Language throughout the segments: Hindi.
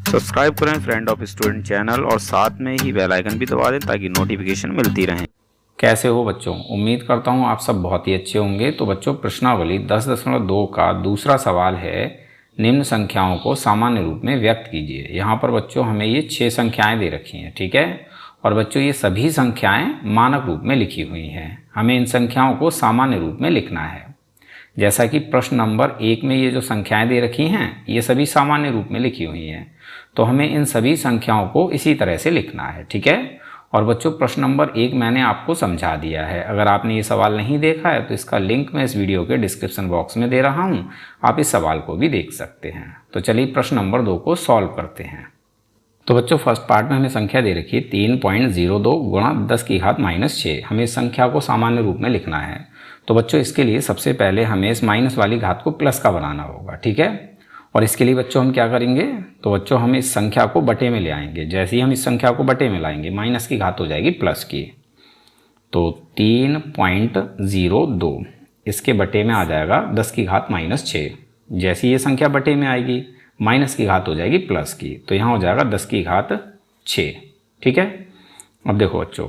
सब्सक्राइब करें फ्रेंड ऑफ स्टूडेंट चैनल और साथ में ही बेल आइकन भी दबा दें ताकि नोटिफिकेशन मिलती रहे। कैसे हो बच्चों, उम्मीद करता हूँ आप सब बहुत ही अच्छे होंगे। तो बच्चों, प्रश्नावली 10.2 का दूसरा सवाल है, निम्न संख्याओं को सामान्य रूप में व्यक्त कीजिए। यहाँ पर बच्चों हमें ये 6 संख्याएं दे रखी हैं, ठीक है। और बच्चों ये सभी संख्याएं मानक रूप में लिखी हुई हैं। हमें इन संख्याओं को सामान्य रूप में लिखना है। जैसा कि प्रश्न नंबर 1 में ये जो संख्याएं दे रखी हैं ये सभी सामान्य रूप में लिखी हुई हैं, तो हमें इन सभी संख्याओं को इसी तरह से लिखना है, ठीक है। और बच्चों प्रश्न नंबर 1 मैंने आपको समझा दिया है। अगर आपने ये सवाल नहीं देखा है तो इसका लिंक मैं इस वीडियो के डिस्क्रिप्शन बॉक्स में दे रहा हूँ, आप इस सवाल को भी देख सकते हैं। तो चलिए प्रश्न नंबर 2 को सॉल्व करते हैं। तो बच्चों फर्स्ट पार्ट में हमें संख्या दे रखी है 3.02 गुणा 10 की घात -6। हमें इस संख्या को सामान्य रूप में लिखना है। तो बच्चों इसके लिए सबसे पहले हमें इस माइनस वाली घात को प्लस का बनाना होगा, ठीक है। और इसके लिए बच्चों हम क्या करेंगे, तो बच्चों हम इस संख्या को बटे में ले आएंगे। जैसे ही हम इस संख्या को बटे में लाएंगे माइनस की घात हो जाएगी प्लस की। तो 3.02 इसके बटे में आ जाएगा 10 की घात -6। जैसे ये संख्या बटे में आएगी माइनस की घात हो जाएगी प्लस की, तो यहाँ हो जाएगा 10 की घात 6, ठीक है। अब देखो बच्चों,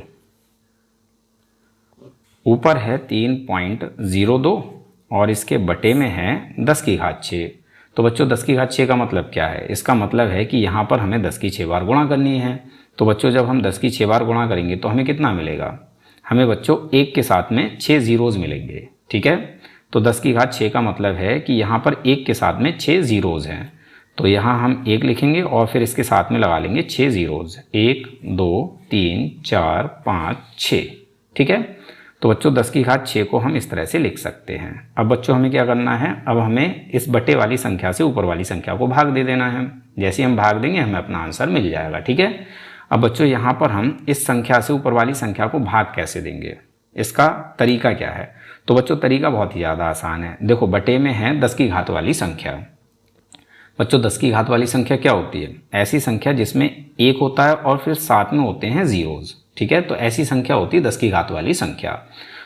ऊपर है 3.02 और इसके बटे में है 10 की घात 6। तो बच्चों 10 की घात 6 का मतलब क्या है, इसका मतलब है कि यहाँ पर हमें 10 की 6 बार गुणा करनी है। तो बच्चों जब हम 10 की 6 बार गुणा करेंगे तो हमें कितना मिलेगा, हमें बच्चों 1 के साथ में 6 जीरोज़ मिलेंगे, ठीक है। तो 10 की घात 6 का मतलब है कि यहाँ पर 1 के साथ में 6 जीरोज़ हैं। तो यहाँ हम 1 लिखेंगे और फिर इसके साथ में लगा लेंगे 6 जीरोज़, 1 2 3 4 5 6, ठीक है। तो बच्चों 10 की घात 6 को हम इस तरह से लिख सकते हैं। अब बच्चों हमें क्या करना है, अब हमें इस बटे वाली संख्या से ऊपर वाली संख्या को भाग दे देना है। जैसे हम भाग देंगे हमें अपना आंसर मिल जाएगा, ठीक है। अब बच्चों यहाँ पर हम इस संख्या से ऊपर वाली संख्या को भाग कैसे देंगे, इसका तरीका क्या है। तो बच्चों तरीका बहुत ही ज़्यादा आसान है। देखो बटे में है 10 की घात वाली संख्या। बच्चों 10 की घात वाली संख्या क्या होती है, ऐसी संख्या जिसमें 1 होता है और फिर साथ में होते हैं जीरोज़, ठीक है। तो ऐसी संख्या होती है 10 की घात वाली संख्या।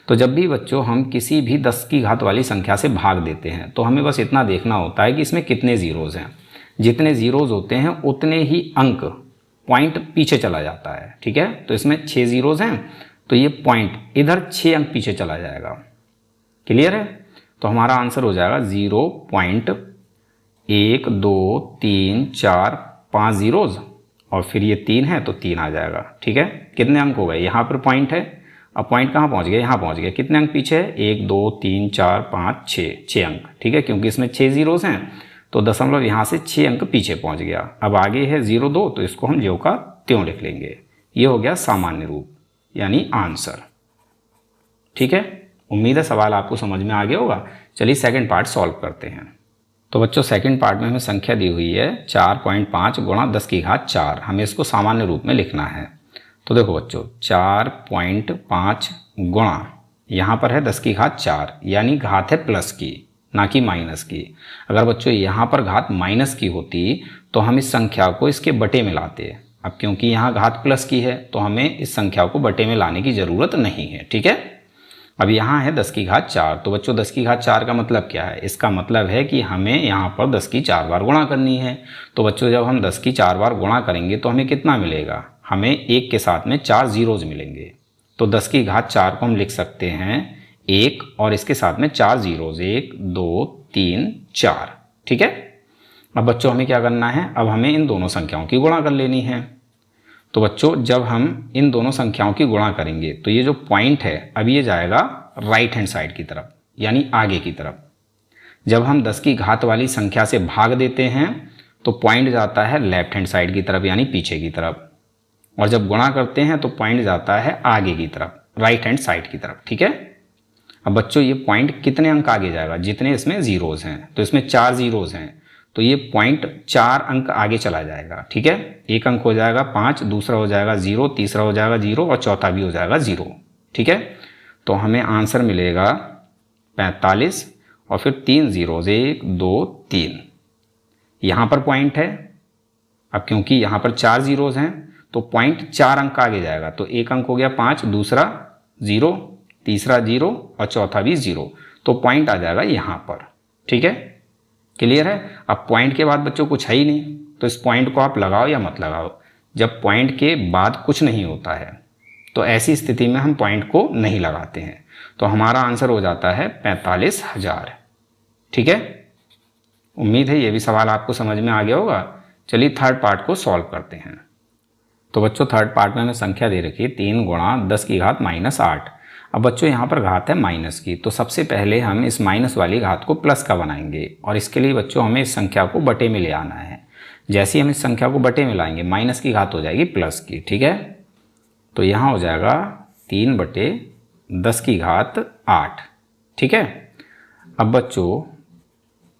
तो जब भी बच्चों हम किसी भी 10 की घात वाली संख्या से भाग देते हैं तो हमें बस इतना देखना होता है कि इसमें कितने जीरोज़ हैं। जितने जीरोज़ होते हैं उतने ही अंक पॉइंट पीछे चला जाता है, ठीक है। तो इसमें 6 जीरोज़ हैं तो ये पॉइंट इधर 6 अंक पीछे चला जाएगा। क्लियर है। तो हमारा आंसर हो जाएगा 0.1 2 3 4 5 जीरोज़ और फिर ये 3 है तो 3 आ जाएगा, ठीक है। कितने अंक हो गए, यहाँ पर पॉइंट है। अब पॉइंट कहाँ पहुँच गया, यहाँ पहुँच गया। कितने अंक पीछे है, 1 2 3 4 5 6 अंक, ठीक है। क्योंकि इसमें 6 जीरोज़ हैं तो दशमलव यहाँ से 6 अंक पीछे पहुँच गया। अब आगे है 0.2 तो इसको हम ज्यों का त्यों लिख लेंगे। ये हो गया सामान्य रूप यानी आंसर, ठीक है। उम्मीद है सवाल आपको समझ में आ गया होगा। चलिए सेकेंड पार्ट सॉल्व करते हैं। तो बच्चों सेकंड पार्ट में हमें संख्या दी हुई है 4.5 गुणा 10 की घात 4। हमें इसको सामान्य रूप में लिखना है। तो देखो बच्चों 4.5 गुणा, यहाँ पर है 10 की घात 4 यानी घात है प्लस की ना कि माइनस की। अगर बच्चों यहाँ पर घात माइनस की होती तो हम इस संख्या को इसके बटे में लाते। अब क्योंकि यहाँ घात प्लस की है तो हमें इस संख्या को बटे में लाने की ज़रूरत नहीं है, ठीक है। अब यहाँ है 10 की घात 4। तो बच्चों 10 की घात 4 का मतलब क्या है, इसका मतलब है कि हमें यहाँ पर 10 की 4 बार गुणा करनी है। तो बच्चों जब हम 10 की 4 बार गुणा करेंगे तो हमें कितना मिलेगा, हमें 1 के साथ में 4 जीरोज़ मिलेंगे। तो 10 की घात 4 को हम लिख सकते हैं 1 और इसके साथ में 4 जीरोज़, 1 2 3 4, ठीक है। अब बच्चों हमें क्या करना है, अब हमें इन दोनों संख्याओं की गुणा कर लेनी है। तो बच्चों जब हम इन दोनों संख्याओं की गुणा करेंगे तो ये जो पॉइंट है अब ये जाएगा राइट हैंड साइड की तरफ यानी आगे की तरफ। जब हम 10 की घात वाली संख्या से भाग देते हैं तो पॉइंट जाता है लेफ्ट हैंड साइड की तरफ यानी पीछे की तरफ, और जब गुणा करते हैं तो पॉइंट जाता है आगे की तरफ राइट हैंड साइड की तरफ, ठीक है। अब बच्चों ये पॉइंट कितने अंक आगे जाएगा, जितने इसमें जीरोज़ हैं। तो इसमें 4 जीरोज़ हैं तो ये पॉइंट 4 अंक आगे चला जाएगा, ठीक है। एक अंक हो जाएगा 5, दूसरा हो जाएगा 0, तीसरा हो जाएगा 0 और चौथा भी हो जाएगा 0, ठीक है। तो हमें आंसर मिलेगा 45 और फिर 3 जीरोज़, 1 2 3। यहाँ पर पॉइंट है। अब क्योंकि यहाँ पर 4 जीरोज़ हैं तो पॉइंट 4 अंक आगे जाएगा। तो एक अंक हो गया 5, दूसरा 0, तीसरा 0 और चौथा भी 0, तो पॉइंट आ जाएगा यहाँ पर, ठीक है। क्लियर है। अब पॉइंट के बाद बच्चों कुछ है ही नहीं, तो इस पॉइंट को आप लगाओ या मत लगाओ। जब पॉइंट के बाद कुछ नहीं होता है तो ऐसी स्थिति में हम पॉइंट को नहीं लगाते हैं। तो हमारा आंसर हो जाता है 45,000। ठीक है, उम्मीद है ये भी सवाल आपको समझ में आ गया होगा। चलिए थर्ड पार्ट को सॉल्व करते हैं। तो बच्चों थर्ड पार्ट में हमें संख्या दे रखी है 3 गुणा 10 की घात -8। अब बच्चों यहाँ पर घात है माइनस की, तो सबसे पहले हम इस माइनस वाली घात को प्लस का बनाएंगे और इसके लिए बच्चों हमें इस संख्या को बटे में ले आना है। जैसे ही हम इस संख्या को बटे में लाएंगे माइनस की घात हो जाएगी प्लस की। ठीक है, तो यहाँ हो जाएगा 3 बटे 10 की घात 8। ठीक है, अब बच्चों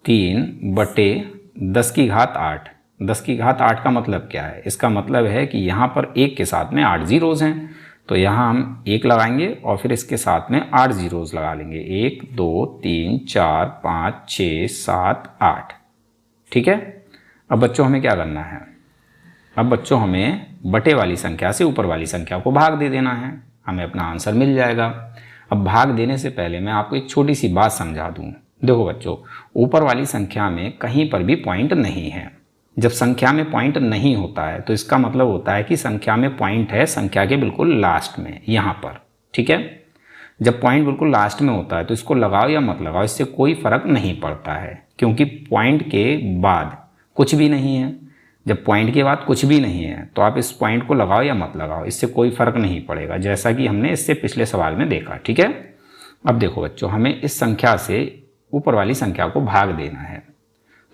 3 बटे 10 की घात 8, 10 की घात 8 का मतलब क्या है? इसका मतलब है कि यहाँ पर 1 के साथ में 8 जीरोज़ हैं, तो यहाँ हम 1 लगाएंगे और फिर इसके साथ में 8 जीरोज़ लगा लेंगे। 1 2 3 4 5 6 7 8। ठीक है, अब बच्चों हमें क्या करना है? अब बच्चों हमें बटे वाली संख्या से ऊपर वाली संख्या को भाग दे देना है, हमें अपना आंसर मिल जाएगा। अब भाग देने से पहले मैं आपको एक छोटी सी बात समझा दूँ। देखो बच्चों, ऊपर वाली संख्या में कहीं पर भी पॉइंट नहीं है। जब संख्या में पॉइंट नहीं होता है तो इसका मतलब होता है कि संख्या में पॉइंट है संख्या के बिल्कुल लास्ट में, यहाँ पर। ठीक है, जब पॉइंट बिल्कुल लास्ट में होता है तो इसको लगाओ या मत लगाओ, इससे कोई फर्क नहीं पड़ता है, क्योंकि पॉइंट के बाद कुछ भी नहीं है। जब पॉइंट के बाद कुछ भी नहीं है तो आप इस पॉइंट को लगाओ या मत लगाओ, इससे कोई फर्क नहीं पड़ेगा, जैसा कि हमने इससे पिछले सवाल में देखा। ठीक है, अब देखो बच्चों, हमें इस संख्या से ऊपर वाली संख्या को भाग देना है।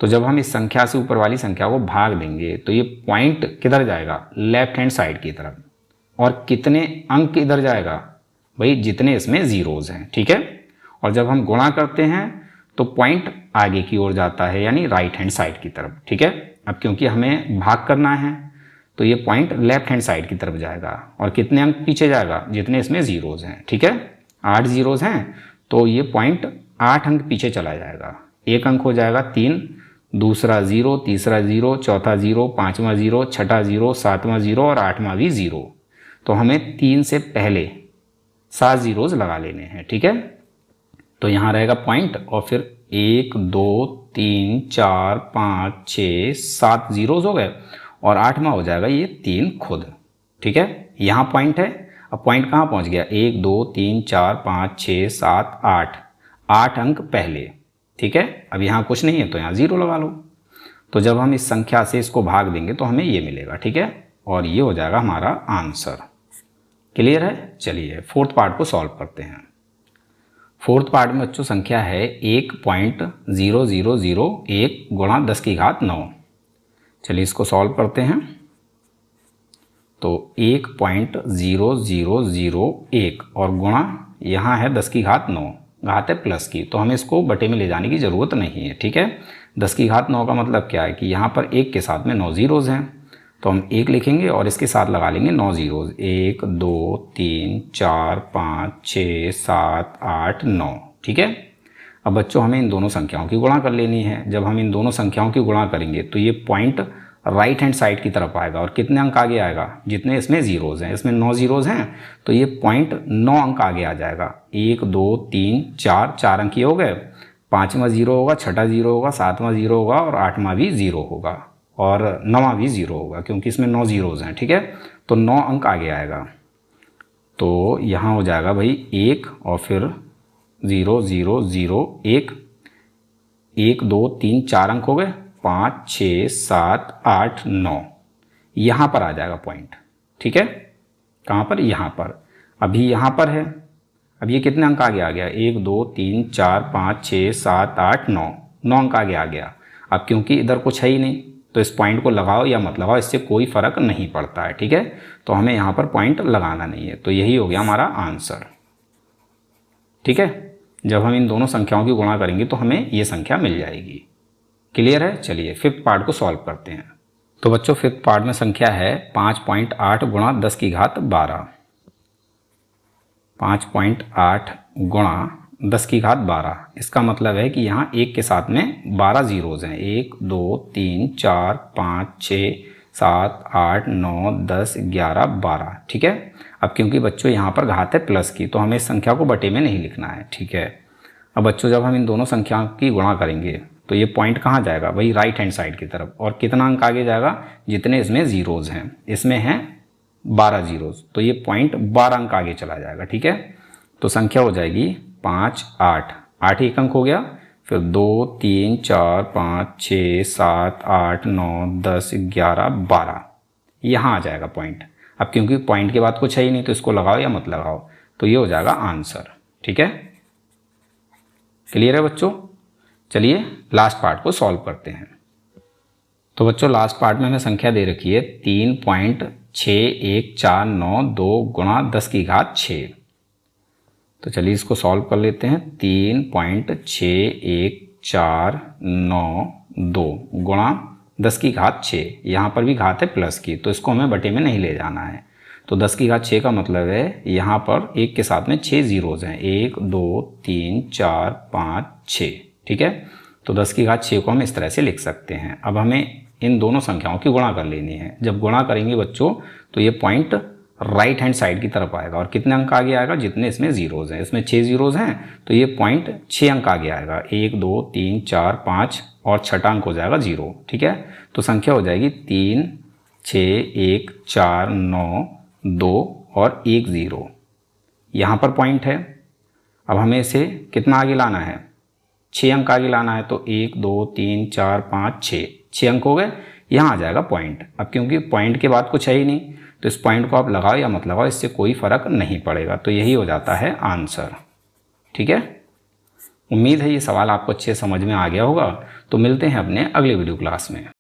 तो जब हम इस संख्या से ऊपर वाली संख्या को भाग देंगे तो ये पॉइंट किधर जाएगा? लेफ्ट हैंड साइड की तरफ। और कितने अंक इधर जाएगा? भाई जितने इसमें जीरोज़ हैं। ठीक है, और जब हम गुणा करते हैं तो पॉइंट आगे की ओर जाता है, यानी राइट हैंड साइड की तरफ। ठीक है, अब क्योंकि हमें भाग करना है तो ये पॉइंट लेफ्ट हैंड साइड की तरफ जाएगा। और कितने अंक पीछे जाएगा? जितने इसमें जीरोज़ हैं। ठीक है, 8 जीरोज़ हैं तो ये पॉइंट 8 अंक पीछे चला जाएगा। एक अंक हो जाएगा 3, दूसरा 0, तीसरा 0, चौथा 0, पाँचवा 0, छठा 0, सातवां 0 और आठवां भी 0। तो हमें 3 से पहले 7 जीरोज़ लगा लेने हैं। ठीक है, तो यहाँ रहेगा पॉइंट और फिर 1 2 3 4 5 6 7 जीरोज़ हो गए और आठवां हो जाएगा ये 3 खुद। ठीक है, यहाँ पॉइंट है। अब पॉइंट कहाँ पहुँच गया? 1 2 3 4 5 6 7 8, 8 अंक पहले। ठीक है, अब यहाँ कुछ नहीं है तो यहाँ 0 लगा लो। तो जब हम इस संख्या से इसको भाग देंगे तो हमें ये मिलेगा। ठीक है, और ये हो जाएगा हमारा आंसर। क्लियर है? चलिए फोर्थ पार्ट को सॉल्व करते हैं। फोर्थ पार्ट में बच्चों संख्या है 1.0001 गुणा 10 की घात 9। चलिए इसको सॉल्व करते हैं। तो 1.0001 और गुणा यहाँ है 10 की घात 9, घात है प्लस की, तो हमें इसको बटे में ले जाने की ज़रूरत नहीं है। ठीक है, 10 की घात 9 का मतलब क्या है कि यहाँ पर 1 के साथ में 9 जीरोज़ हैं, तो हम 1 लिखेंगे और इसके साथ लगा लेंगे 9 जीरोज़। 1 2 3 4 5 6 7 8 9। ठीक है, अब बच्चों हमें इन दोनों संख्याओं की गुणा कर लेनी है। जब हम इन दोनों संख्याओं की गुणा करेंगे तो ये पॉइंट राइट हैंड साइड की तरफ आएगा और कितने अंक आगे आएगा? जितने इसमें जीरोज़ हैं, इसमें 9 जीरोज़ हैं तो ये पॉइंट 9 अंक आगे आ जाएगा। 1 2 3 4, 4 अंक ये हो गए, पाँचवा 0 होगा, छठा 0 होगा, सातवां 0 होगा और आठवां भी 0 होगा और नौवां भी 0 होगा, क्योंकि इसमें 9 जीरोज़ हैं। ठीक है, तो 9 अंक आगे आएगा। तो यहाँ हो जाएगा भाई 1 और फिर 0 0 0 1, 1 2 3 4 अंक हो गए, 5 6 7 8 9, यहाँ पर आ जाएगा पॉइंट। ठीक है, कहाँ पर? यहाँ पर। अभी यहाँ पर है, अब ये कितने अंक आगे आ गया? 1 2 3 4 5 6 7 8 9, 9 अंक आगे आ गया। अब क्योंकि इधर कुछ है ही नहीं तो इस पॉइंट को लगाओ या मत लगाओ, इससे कोई फ़र्क नहीं पड़ता है। ठीक है, तो हमें यहाँ पर पॉइंट लगाना नहीं है, तो यही हो गया हमारा आंसर। ठीक है, जब हम इन दोनों संख्याओं की गुणा करेंगे तो हमें ये संख्या मिल जाएगी। क्लियर है? चलिए फिफ्थ पार्ट को सॉल्व करते हैं। तो बच्चों फिफ्थ पार्ट में संख्या है 5.8 गुणा 10 की घात 12। 5.8 गुणा 10 की घात 12, इसका मतलब है कि यहाँ 1 के साथ में 12 जीरोज़ हैं। 1 2 3 4 5 6 7 8 9 10 11 12। ठीक है, अब क्योंकि बच्चों यहाँ पर घात है प्लस की तो हमें इस संख्या को बटे में नहीं लिखना है। ठीक है, अब बच्चों जब हम इन दोनों संख्याओं की गुणा करेंगे तो ये पॉइंट कहाँ जाएगा, वही राइट हैंड साइड की तरफ। और कितना अंक आगे जाएगा, जितने इसमें ज़ीरोज़ हैं, इसमें हैं 12 ज़ीरोज़, तो ये पॉइंट 12 अंक आगे चला जाएगा। ठीक है, तो संख्या हो जाएगी 5 8, 8 एक अंक हो गया, फिर 2 3 4 5 6 7 8 9 10 11 12, यहाँ आ जाएगा पॉइंट। अब क्योंकि पॉइंट के बाद कुछ है ही नहीं तो इसको लगाओ या मत लगाओ, तो ये हो जाएगा आंसर। ठीक है, क्लियर है बच्चों। चलिए लास्ट पार्ट को सॉल्व करते हैं। तो बच्चों लास्ट पार्ट में हमें संख्या दे रखी है 3.6149 गुणा 10 की घात 6। तो चलिए इसको सॉल्व कर लेते हैं। 3.6149 गुणा 10 की घात 6, यहाँ पर भी घात है प्लस की, तो इसको हमें बटे में नहीं ले जाना है। तो 10 की घात 6 का मतलब है यहाँ पर एक के साथ में 6 ज़ीरोज़ हैं, 1 2 3 4 5 6। ठीक है, तो 10 की घात 6 को हम इस तरह से लिख सकते हैं। अब हमें इन दोनों संख्याओं की गुणा कर लेनी है। जब गुणा करेंगे बच्चों तो ये पॉइंट राइट हैंड साइड की तरफ आएगा, और कितने अंक आगे आएगा, जितने इसमें ज़ीरोज़ हैं। इसमें 6 ज़ीरोज़ हैं तो ये पॉइंट 6 अंक आगे आएगा, 1 2 3 4 5 और छठा अंक हो जाएगा 0। ठीक है, तो संख्या हो जाएगी 3 6 1 4 9 2 और 1 0। यहाँ पर पॉइंट है। अब हमें इसे कितना आगे लाना है, 6 अंक आगे लाना है। तो 1 2 3 4 5 6 अंक हो गए, यहाँ आ जाएगा पॉइंट। अब क्योंकि पॉइंट के बाद कुछ है ही नहीं तो इस पॉइंट को आप लगाओ या मत लगाओ, इससे कोई फ़र्क नहीं पड़ेगा। तो यही हो जाता है आंसर। ठीक है, उम्मीद है ये सवाल आपको अच्छे समझ में आ गया होगा। तो मिलते हैं अपने अगले वीडियो क्लास में।